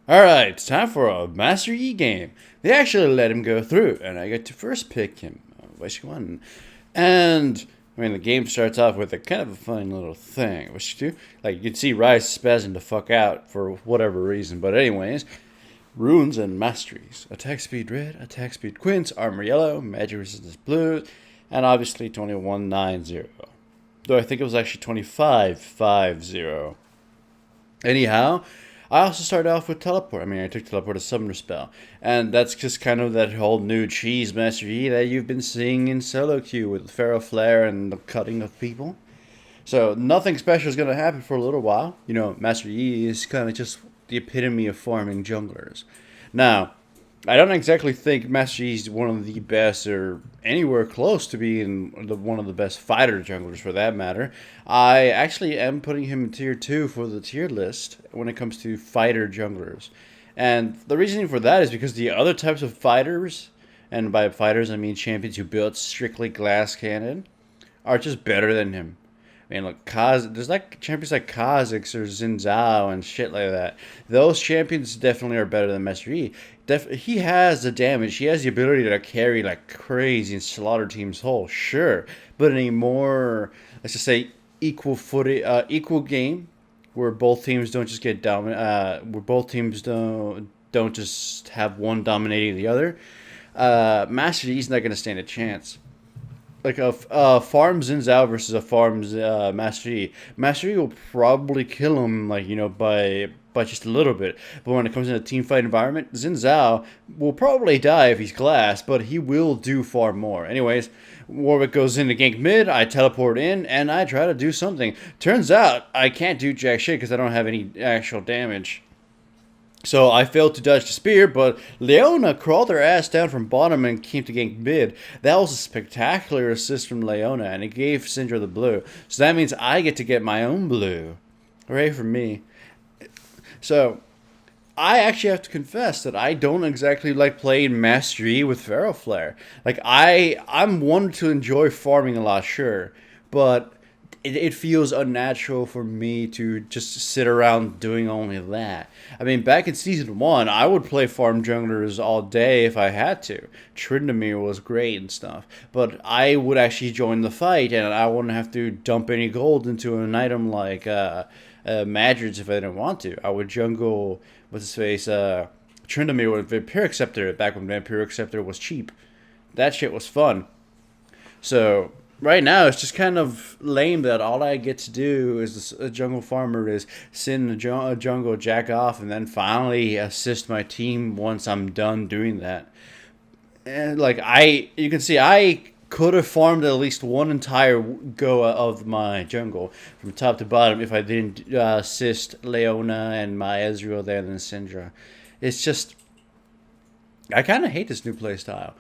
Alright, it's time for a Master Yi game. They actually let him go through, and I get to first pick him. Which one? And, the game starts off with a kind of a funny little thing. What you do? Like, you can see Rice spazzing the fuck out for whatever reason. But anyways, runes and masteries. Attack speed red, attack speed quince, armor yellow, magic resistance blue, and obviously 2190. Though I think it was actually 2550. Anyhow, I also started off with teleport. I took teleport as summoner spell, and that's just kind of that whole new cheese Master Yi that you've been seeing in solo queue with Pharaoh Flare and the cutting of people. So nothing special is going to happen for a little while. Master Yi is kind of just the epitome of farming junglers. Now, I don't exactly think Master Yi is one of the best or anywhere close to being one of the best fighter junglers for that matter. I actually am putting him in tier 2 for the tier list when it comes to fighter junglers. And the reasoning for that is because the other types of fighters, and by fighters I mean champions who build strictly glass cannon, are just better than him. Look, there's like champions like Kha'Zix or Xin Zhao and shit like that. Those champions definitely are better than Master Yi. He has the damage. He has the ability to carry like crazy and slaughter teams whole, sure. But in a more, let's just say, equal game, where both teams don't just get where both teams don't just have one dominating the other, Master Yi's not going to stand a chance. Like a farm Xin Zhao versus a farm Master Yi. Master Yi will probably kill him, by just a little bit. But when it comes in a team fight environment, Xin Zhao will probably die if he's glass, but he will do far more. Anyways, Warwick goes in to gank mid, I teleport in, and I try to do something. Turns out, I can't do jack shit because I don't have any actual damage. So I failed to dodge the spear, but Leona crawled her ass down from bottom and came to gank mid. That was a spectacular assist from Leona, and it gave Syndra the blue. So that means I get to get my own blue. Hooray for me. So, I actually have to confess that I don't exactly like playing Master Yi with Pharaoh Flare. I'm one to enjoy farming a lot, sure, but it feels unnatural for me to just sit around doing only that. Back in Season 1, I would play farm junglers all day if I had to. Tryndamere was great and stuff. But I would actually join the fight, and I wouldn't have to dump any gold into an item like Madrids if I didn't want to. I would jungle, Tryndamere with Vampiric Scepter back when Vampiric Scepter was cheap. That shit was fun. So right now, it's just kind of lame that all I get to do as a jungle farmer is sit in the jungle, jack off, and then finally assist my team once I'm done doing that. And you can see I could have farmed at least one entire go of my jungle from top to bottom if I didn't assist Leona and my Ezreal there and then Syndra. It's just, I kind of hate this new playstyle,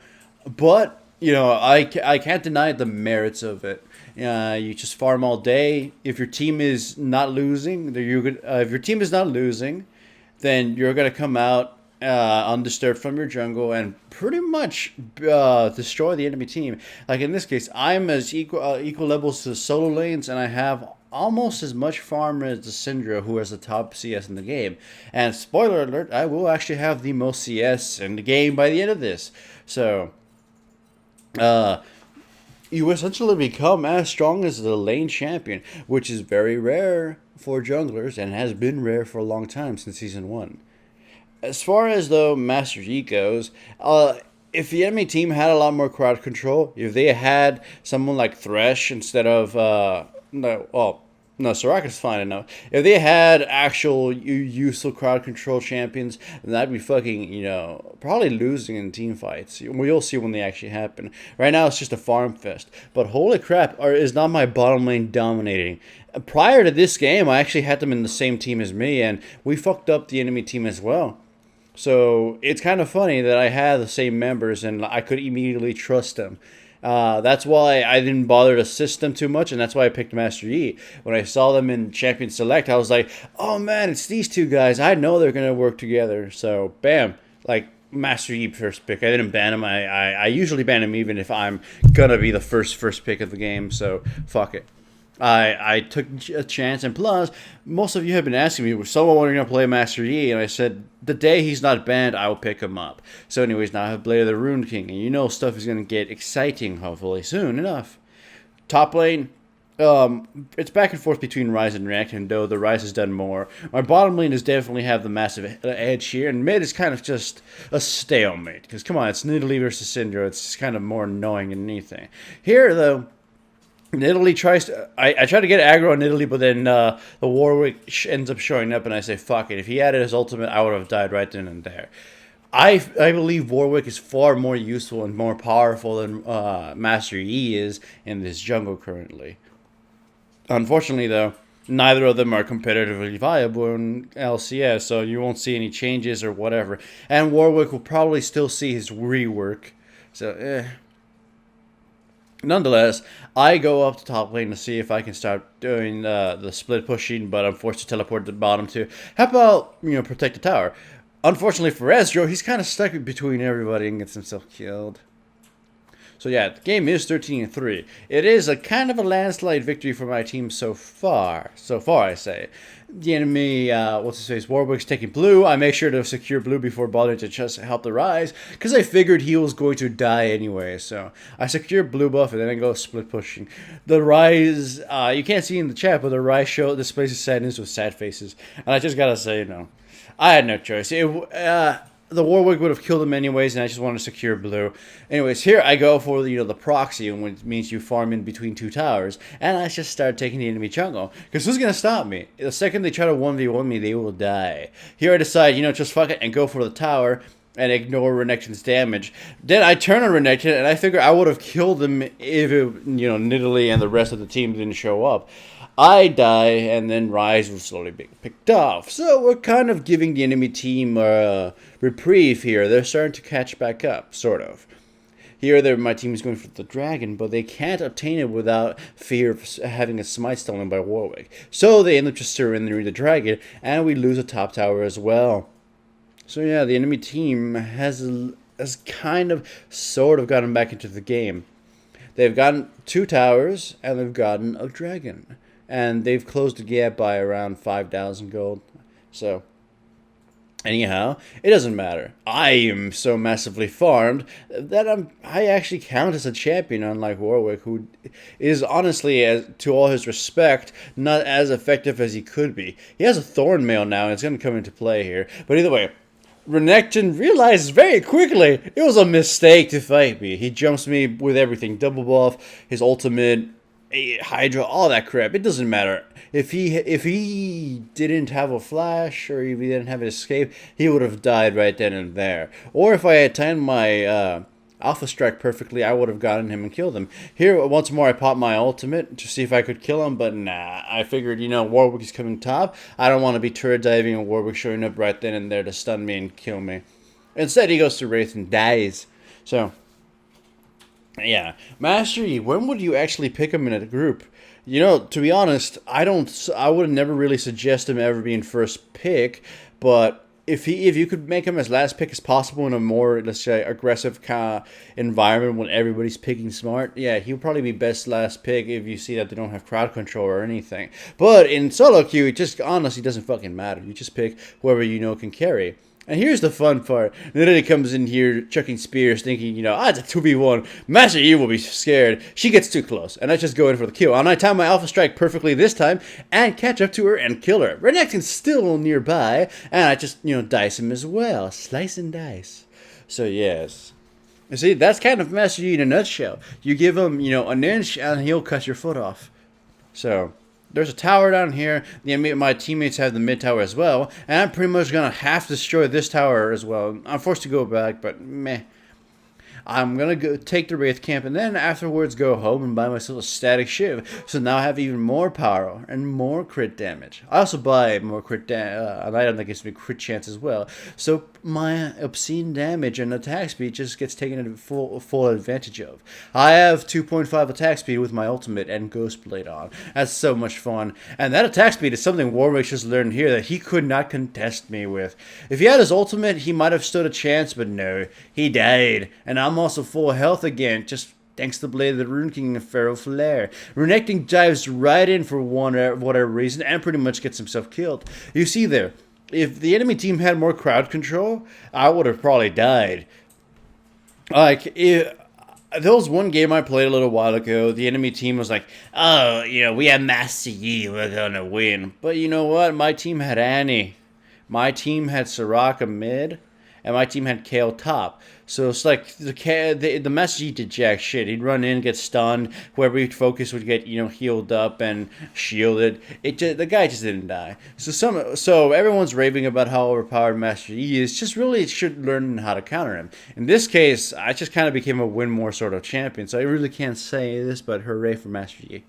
but I can't deny the merits of it. You just farm all day. If your team is not losing, if your team is not losing, then you're gonna come out undisturbed from your jungle and pretty much destroy the enemy team. Like in this case, I'm as equal levels to the solo lanes, and I have almost as much farm as the Syndra, who has the top CS in the game. And spoiler alert, I will actually have the most CS in the game by the end of this. So you essentially become as strong as the lane champion, which is very rare for junglers and has been rare for a long time since Season 1. As far as the Master Yi goes, if the enemy team had a lot more crowd control, if they had someone like Thresh instead of Soraka's fine enough. If they had actual useful crowd control champions, then that'd be fucking, probably losing in team fights. We'll see when they actually happen. Right now, it's just a farm fest. But holy crap, is not my bottom lane dominating. Prior to this game, I actually had them in the same team as me, and we fucked up the enemy team as well. So it's kind of funny that I had the same members, and I could immediately trust them. That's why I didn't bother to assist them too much, and that's why I picked Master Yi. When I saw them in Champion Select, I was like, oh man, it's these two guys. I know they're going to work together. So, bam, Master Yi first pick. I didn't ban him. I usually ban him even if I'm going to be the first pick of the game, so fuck it. I took a chance, and plus, most of you have been asking me, was someone wanting to play Master Yi, and I said, the day he's not banned, I will pick him up. So anyways, now I have Blade of the Rune King, and you know stuff is going to get exciting, hopefully, soon enough. Top lane, it's back and forth between Ryze and Renekton, though the Ryze has done more. My bottom lane is definitely have the massive edge here, and mid is kind of just a stalemate, because come on, it's Nidalee versus Syndra, it's just kind of more annoying than anything. Here, though, Nidalee tries to. I try to get aggro on Nidalee, but then the Warwick ends up showing up, and I say, fuck it. If he added his ultimate, I would have died right then and there. I believe Warwick is far more useful and more powerful than Master Yi is in this jungle currently. Unfortunately, though, neither of them are competitively viable in LCS, so you won't see any changes or whatever. And Warwick will probably still see his rework. So, Nonetheless, I go up to top lane to see if I can start doing the split pushing, but I'm forced to teleport to the bottom too. How about, protect the tower? Unfortunately for Ezreal, he's kind of stuck between everybody and gets himself killed. So yeah, the game is 13-3. It is a kind of a landslide victory for my team so far. So far, I say. The enemy, Warwick's taking blue. I make sure to secure blue before bothering to just help the Ryze, because I figured he was going to die anyway. So I secure blue buff, and then I go split pushing. The Ryze, you can't see in the chat, but the Ryze displays his sadness with sad faces. And I just gotta say, I had no choice. The Warwick would have killed him anyways, and I just wanted to secure blue. Anyways, here I go for the proxy, which means you farm in between two towers, and I just start taking the enemy jungle. Because who's going to stop me? The second they try to 1v1 me, they will die. Here I decide, just fuck it and go for the tower and ignore Renekton's damage. Then I turn on Renekton, and I figure I would have killed him if Nidalee and the rest of the team didn't show up. I die, and then Ryze will slowly be picked off. So we're kind of giving the enemy team a reprieve here. They're starting to catch back up, sort of. Here, my team is going for the dragon, but they can't obtain it without fear of having a smite stolen by Warwick. So they end up just surrendering the dragon, and we lose a top tower as well. So yeah, the enemy team has kind of, sort of gotten back into the game. They've gotten 2 towers, and they've gotten a dragon. And they've closed the gap by around 5,000 gold. So, anyhow, it doesn't matter. I am so massively farmed that I actually count as a champion, unlike Warwick, who is honestly, to all his respect, not as effective as he could be. He has a thorn mail now, and it's going to come into play here. But either way, Renekton realizes very quickly it was a mistake to fight me. He jumps me with everything. Double buff, his ultimate, Hydra, all that crap. It doesn't matter. If he didn't have a flash or if he didn't have an escape, he would have died right then and there. Or if I had timed my Alpha Strike perfectly, I would have gotten him and killed him. Here, once more, I popped my ultimate to see if I could kill him, but nah. I figured, Warwick is coming top. I don't want to be turret diving and Warwick showing up right then and there to stun me and kill me. Instead, he goes to Wraith and dies. So, yeah. Master Yi, when would you actually pick him in a group? To be honest, I would never really suggest him ever being first pick, but if you could make him as last pick as possible in a more, let's say, aggressive kind of environment when everybody's picking smart, yeah, he'll probably be best last pick if you see that they don't have crowd control or anything. But in solo queue, it just honestly doesn't fucking matter. You just pick whoever can carry. And here's the fun part. Nidalee comes in here chucking spears, thinking, it's a 2v1. Master Yi will be scared. She gets too close, and I just go in for the kill. And I time my Alpha Strike perfectly this time, and catch up to her and kill her. Renekton's still nearby, and I just, dice him as well. Slice and dice. So, yes. You see, that's kind of Master Yi in a nutshell. You give him, an inch, and he'll cut your foot off. So, there's a tower down here. My teammates have the mid tower as well. And I'm pretty much going to have to destroy this tower as well. I'm forced to go back, but meh. I'm going to go take the Wraith camp and then afterwards go home and buy myself a static shiv. So now I have even more power and more crit damage. I also buy more an item that gives me crit chance as well. So my obscene damage and attack speed just gets taken full advantage of. I have 2.5 attack speed with my ultimate and Ghost Blade on. That's so much fun. And that attack speed is something Warwick just learned here that he could not contest me with. If he had his ultimate, he might have stood a chance, but no. He died. And I'm also full health again, just thanks to the blade of the Rune King and Pharaoh Flare. Renekton dives right in for whatever reason and pretty much gets himself killed. You see there, if the enemy team had more crowd control, I would have probably died. There was one game I played a little while ago. The enemy team was like, "Oh, we have Master Yi, we're gonna win." But you know what? My team had Annie, my team had Soraka mid, and my team had Kale top. So it's like the Master Yi did jack shit. He'd run in, get stunned. Whoever he'd focus would get healed up and shielded. The guy just didn't die. So everyone's raving about how overpowered Master Yi is. Just really should learn how to counter him. In this case, I just kind of became a win more sort of champion. So I really can't say this, but hooray for Master Yi.